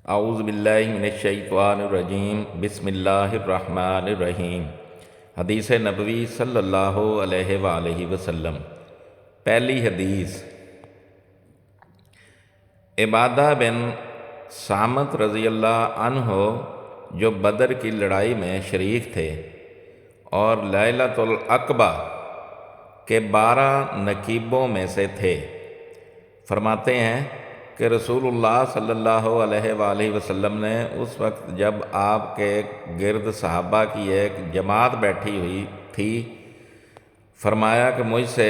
اعوذ باللہ من الشیطان الرجیم بسم اللہ الرحمن الرحیم۔ حدیث نبوی صلی اللہ علیہ وآلہ وسلم۔ پہلی حدیث، عبادہ بن صامت رضی اللہ عنہ جو بدر کی لڑائی میں شریک تھے اور لیلۃ العقبہ کے 12 نقیبوں میں سے تھے، فرماتے ہیں کہ رسول اللہ صلی اللہ علیہ وآلہ وسلم نے اس وقت جب آپ کے گرد صحابہ کی ایک جماعت بیٹھی ہوئی تھی، فرمایا کہ مجھ سے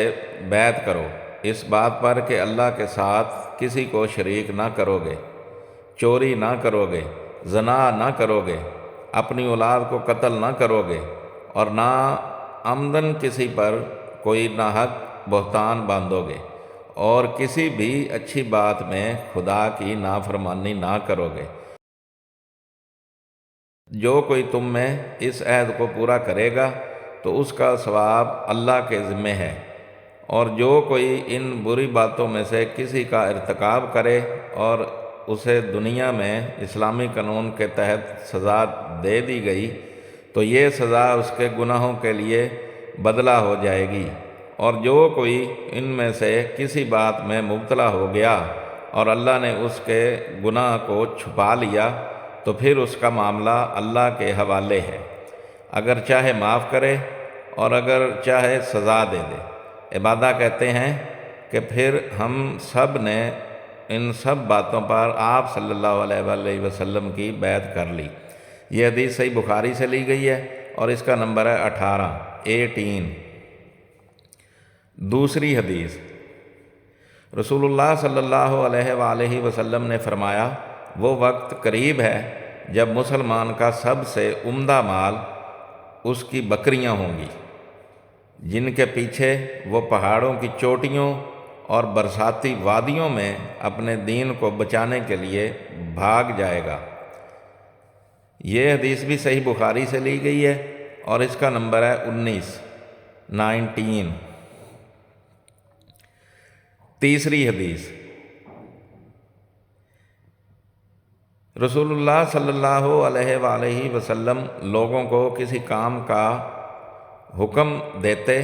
بیعت کرو اس بات پر کہ اللہ کے ساتھ کسی کو شریک نہ کرو گے، چوری نہ کرو گے، زنا نہ کرو گے، اپنی اولاد کو قتل نہ کرو گے، اور نہ عمدن کسی پر کوئی ناحق بہتان باندھو گے، اور کسی بھی اچھی بات میں خدا کی نافرمانی نہ کرو گے۔ جو کوئی تم میں اس عہد کو پورا کرے گا تو اس کا ثواب اللہ کے ذمہ ہے، اور جو کوئی ان بری باتوں میں سے کسی کا ارتکاب کرے اور اسے دنیا میں اسلامی قانون کے تحت سزا دے دی گئی تو یہ سزا اس کے گناہوں کے لیے بدلہ ہو جائے گی، اور جو کوئی ان میں سے کسی بات میں مبتلا ہو گیا اور اللہ نے اس کے گناہ کو چھپا لیا تو پھر اس کا معاملہ اللہ کے حوالے ہے، اگر چاہے معاف کرے اور اگر چاہے سزا دے دے۔ عبادہ کہتے ہیں کہ پھر ہم سب نے ان سب باتوں پر آپ صلی اللہ علیہ وآلہ وسلم کی بیعت کر لی۔ یہ حدیث صحیح بخاری سے لی گئی ہے اور اس کا نمبر ہے 18۔ دوسری حدیث، رسول اللہ صلی اللہ علیہ وآلہ وسلم نے فرمایا، وہ وقت قریب ہے جب مسلمان کا سب سے عمدہ مال اس کی بکریاں ہوں گی، جن کے پیچھے وہ پہاڑوں کی چوٹیوں اور برساتی وادیوں میں اپنے دین کو بچانے کے لیے بھاگ جائے گا۔ یہ حدیث بھی صحیح بخاری سے لی گئی ہے اور اس کا نمبر ہے 19۔ تیسری حدیث، رسول اللہ صلی اللہ علیہ وآلہ وسلم لوگوں کو کسی کام کا حکم دیتے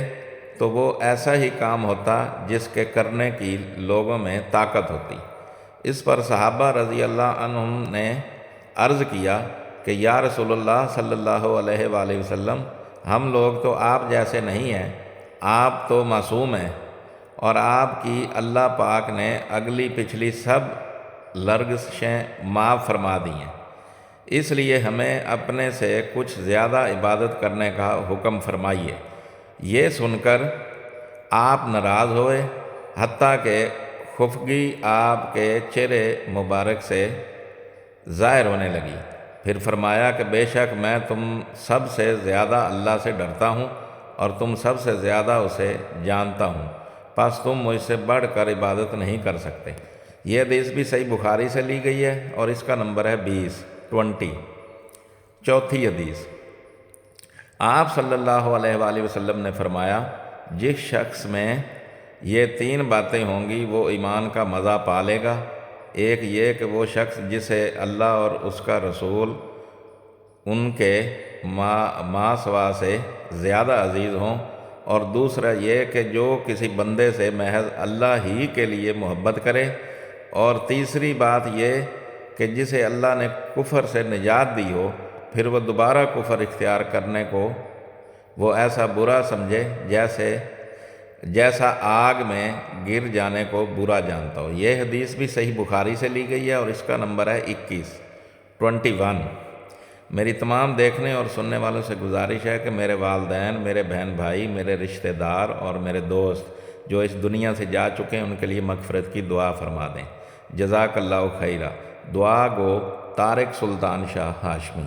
تو وہ ایسا ہی کام ہوتا جس کے کرنے کی لوگوں میں طاقت ہوتی۔ اس پر صحابہ رضی اللہ عنہم نے عرض کیا کہ یا رسول اللہ صلی اللہ علیہ وآلہ وسلم، ہم لوگ تو آپ جیسے نہیں ہیں، آپ تو معصوم ہیں، اور آپ کی اللہ پاک نے اگلی پچھلی سب لرزشیں معاف فرما دی ہیں، اس لیے ہمیں اپنے سے کچھ زیادہ عبادت کرنے کا حکم فرمائیے۔ یہ سن کر آپ ناراض ہوئے، حتیٰ کہ خفگی آپ کے چہرے مبارک سے ظاہر ہونے لگی۔ پھر فرمایا کہ بے شک میں تم سب سے زیادہ اللہ سے ڈرتا ہوں اور تم سب سے زیادہ اسے جانتا ہوں، پس تم مجھ سے بڑھ کر عبادت نہیں کر سکتے۔ یہ حدیث بھی صحیح بخاری سے لی گئی ہے اور اس کا نمبر ہے 20۔ چوتھی حدیث، آپ صلی اللہ علیہ وآلہ وسلم نے فرمایا، جس شخص میں یہ 3 باتیں ہوں گی وہ ایمان کا مزہ پا لے گا۔ ایک یہ کہ وہ شخص جسے اللہ اور اس کا رسول ان کے ماں سوا سے زیادہ عزیز ہوں، اور دوسرا یہ کہ جو کسی بندے سے محض اللہ ہی کے لیے محبت کرے، اور تیسری بات یہ کہ جسے اللہ نے کفر سے نجات دی ہو پھر وہ دوبارہ کفر اختیار کرنے کو وہ ایسا برا سمجھے جیسا آگ میں گر جانے کو برا جانتا ہو۔ یہ حدیث بھی صحیح بخاری سے لی گئی ہے اور اس کا نمبر ہے 21۔ میری تمام دیکھنے اور سننے والوں سے گزارش ہے کہ میرے والدین، میرے بہن بھائی، میرے رشتہ دار اور میرے دوست جو اس دنیا سے جا چکے ہیں ان کے لیے مغفرت کی دعا فرما دیں۔ جزاک اللہ خیرہ۔ دعا گو طارق سلطان شاہ ہاشمی۔